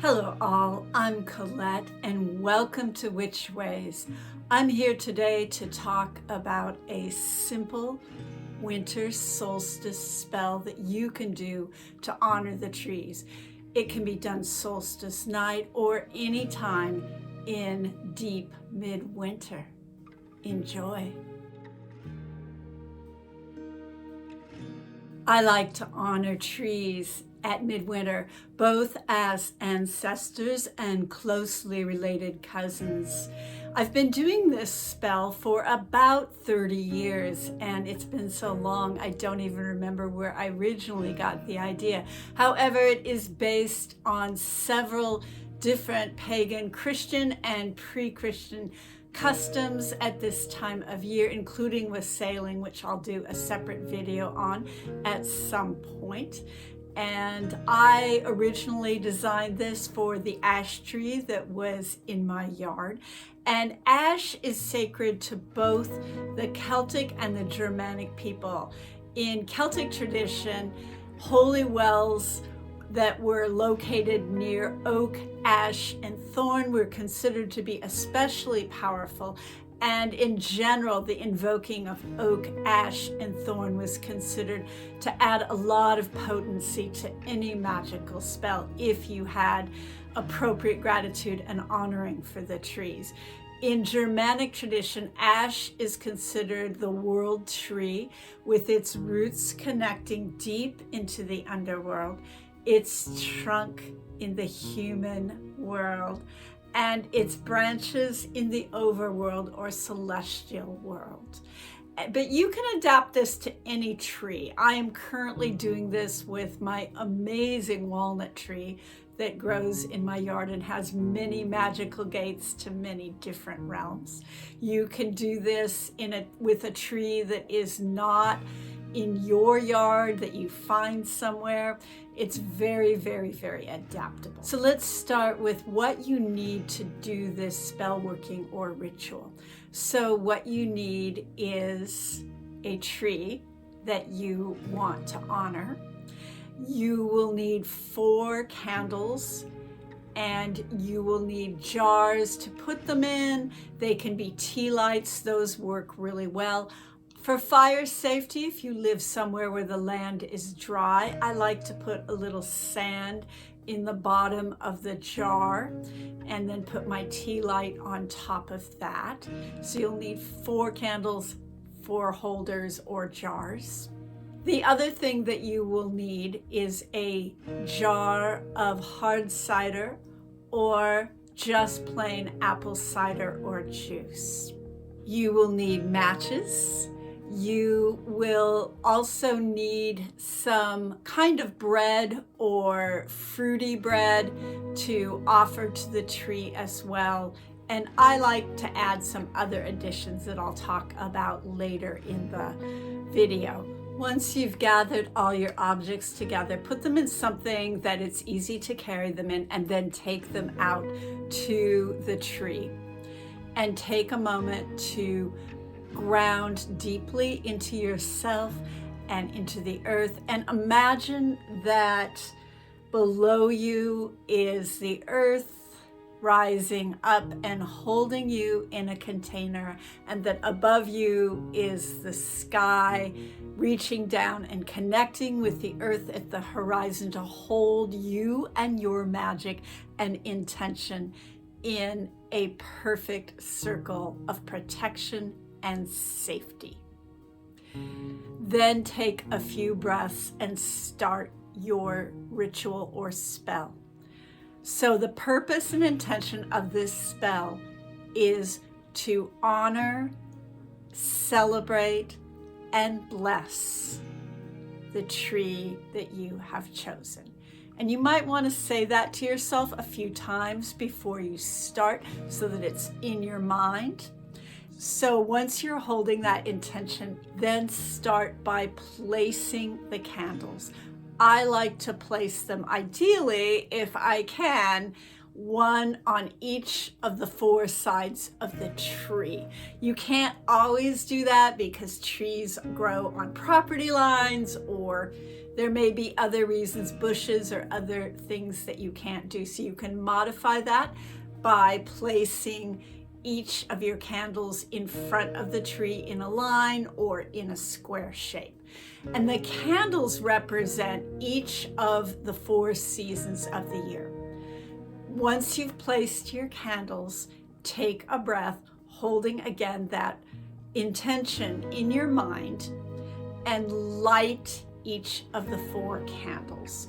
Hello all, I'm Colette and welcome to Witch Ways. I'm here today to talk about a simple winter solstice spell that you can do to honor the trees. It can be done solstice night or any time in deep midwinter. Enjoy. I like to honor trees at midwinter, both as ancestors and closely related cousins. I've been doing this spell for about 30 years, and it's been so long I don't even remember where I originally got the idea. However, it is based on several different pagan, Christian, and pre-Christian customs at this time of year, including wassailing, which I'll do a separate video on at some point. And I originally designed this for the ash tree that was in my yard. And ash is sacred to both the Celtic and the Germanic people. In Celtic tradition, holy wells that were located near oak, ash, and thorn were considered to be especially powerful. And in general, the invoking of oak, ash, and thorn was considered to add a lot of potency to any magical spell if you had appropriate gratitude and honoring for the trees. In Germanic tradition, ash is considered the world tree, with its roots connecting deep into the underworld, its trunk in the human world, and its branches in the overworld or celestial world. But you can adapt this to any tree. I am currently doing this with my amazing walnut tree that grows in my yard and has many magical gates to many different realms. You can do this with a tree that is not in your yard, that you find somewhere. It's very, very, very adaptable. So let's start with what you need to do this spell working or ritual. So what you need is a tree that you want to honor. You will need 4 candles, and you will need jars to put them in. They can be tea lights, those work really well. For fire safety, if you live somewhere where the land is dry, I like to put a little sand in the bottom of the jar and then put my tea light on top of that. So you'll need 4 candles, 4 holders or jars. The other thing that you will need is a jar of hard cider or just plain apple cider or juice. You will need matches. You will also need some kind of bread or fruity bread to offer to the tree as well. And I like to add some other additions that I'll talk about later in the video. Once you've gathered all your objects together, put them in something that it's easy to carry them in, and then take them out to the tree. And take a moment to ground deeply into yourself and into the earth, and imagine that below you is the earth rising up and holding you in a container, and that above you is the sky reaching down and connecting with the earth at the horizon to hold you and your magic and intention in a perfect circle of protection and safety. Then take a few breaths and start your ritual or spell. So the purpose and intention of this spell is to honor, celebrate, and bless the tree that you have chosen. And you might want to say that to yourself a few times before you start so that it's in your mind. So once you're holding that intention, then start by placing the candles. I like to place them, ideally, if I can, one on each of the 4 sides of the tree. You can't always do that because trees grow on property lines or There may be other reasons, bushes or other things that you can't do. So you can modify that by placing each of your candles in front of the tree in a line or in a square shape. And the candles represent each of the 4 seasons of the year. Once you've placed your candles, take a breath, holding again that intention in your mind, and light each of the 4 candles,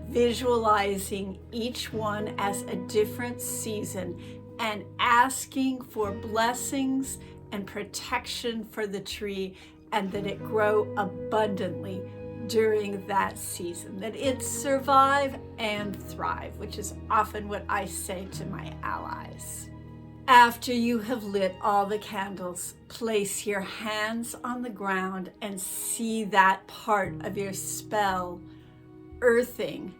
visualizing each one as a different season and asking for blessings and protection for the tree, and that it grow abundantly during that season, that it survive and thrive, which is often what I say to my allies. After you have lit all the candles, place your hands on the ground and see that part of your spell earthing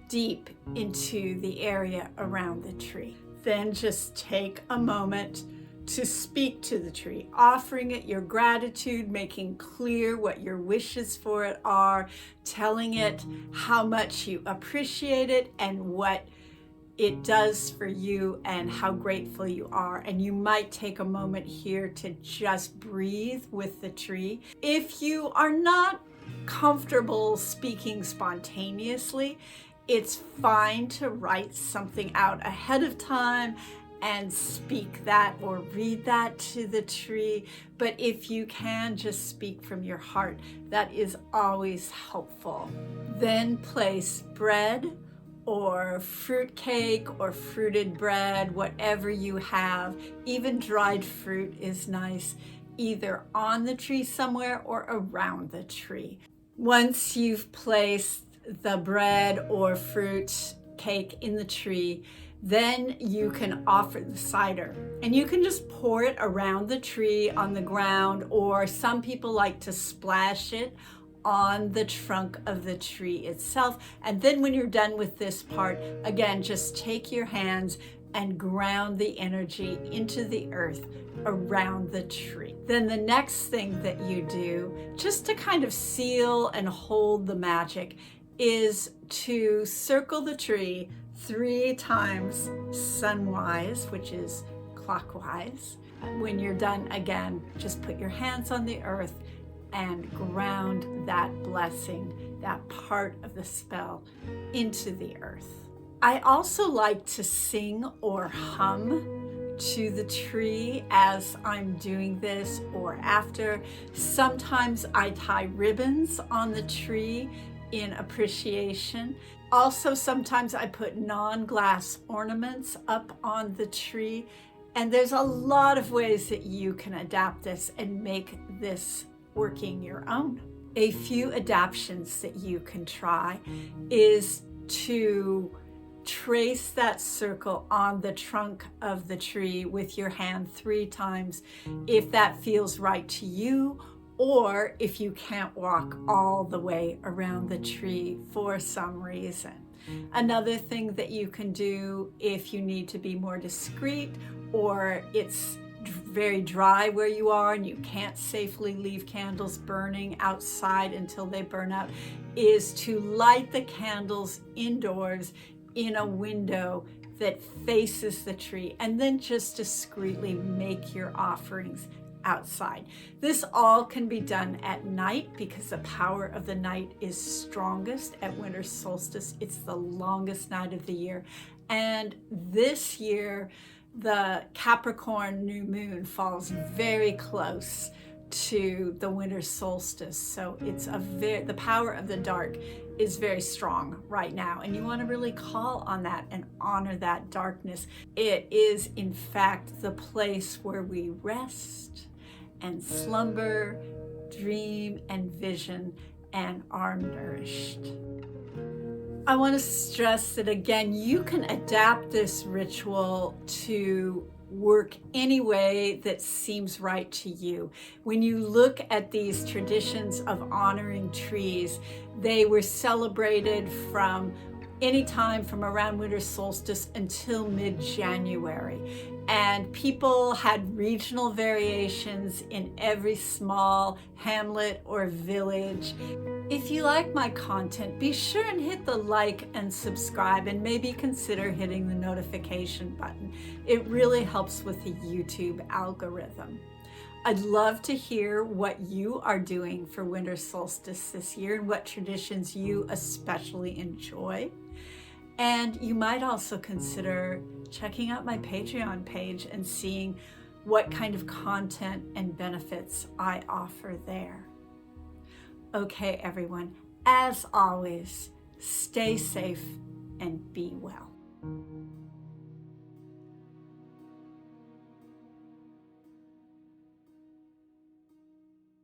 deep into the area around the tree. Then just take a moment to speak to the tree, offering it your gratitude, making clear what your wishes for it are, telling it how much you appreciate it and what it does for you and how grateful you are. And you might take a moment here to just breathe with the tree. If you are not comfortable speaking spontaneously, it's fine to write something out ahead of time and speak that or read that to the tree. But if you can just speak from your heart, that is always helpful. Then place bread or fruit cake or fruited bread, whatever you have. Even dried fruit is nice, either on the tree somewhere or around the tree. Once you've placed the bread or fruit cake in the tree, then you can offer the cider, and you can just pour it around the tree on the ground, or some people like to splash it on the trunk of the tree itself. And then when you're done with this part, again, just take your hands and ground the energy into the earth around the tree. Then the next thing that you do, just to kind of seal and hold the magic, is to circle the tree 3 times sunwise, which is clockwise. When you're done, again, just put your hands on the earth and ground that blessing, that part of the spell, into the earth. I also like to sing or hum to the tree as I'm doing this or after. Sometimes I tie ribbons on the tree in appreciation. Also, sometimes I put non-glass ornaments up on the tree. And there's a lot of ways that you can adapt this and make this working your own. A few adaptations that you can try is to trace that circle on the trunk of the tree with your hand 3 times if that feels right to you, or if you can't walk all the way around the tree for some reason. Another thing that you can do if you need to be more discreet, or it's very dry where you are and you can't safely leave candles burning outside until they burn out, is to light the candles indoors in a window that faces the tree, and then just discreetly make your offerings outside. This all can be done at night because the power of the night is strongest at winter solstice. It's the longest night of the year. And this year, the Capricorn new moon falls very close to the winter solstice. So it's the power of the dark is very strong right now. And you want to really call on that and honor that darkness. It is, in fact, the place where we rest and slumber, dream and vision, and are nourished. I want to stress that, again, you can adapt this ritual to work any way that seems right to you. When you look at these traditions of honoring trees, they were celebrated from any time from around winter solstice until mid-January. And people had regional variations in every small hamlet or village. If you like my content, be sure and hit the like and subscribe, and maybe consider hitting the notification button. It really helps with the YouTube algorithm. I'd love to hear what you are doing for winter solstice this year and what traditions you especially enjoy. And you might also consider checking out my Patreon page and seeing what kind of content and benefits I offer there. Okay, everyone, as always, stay safe and be well.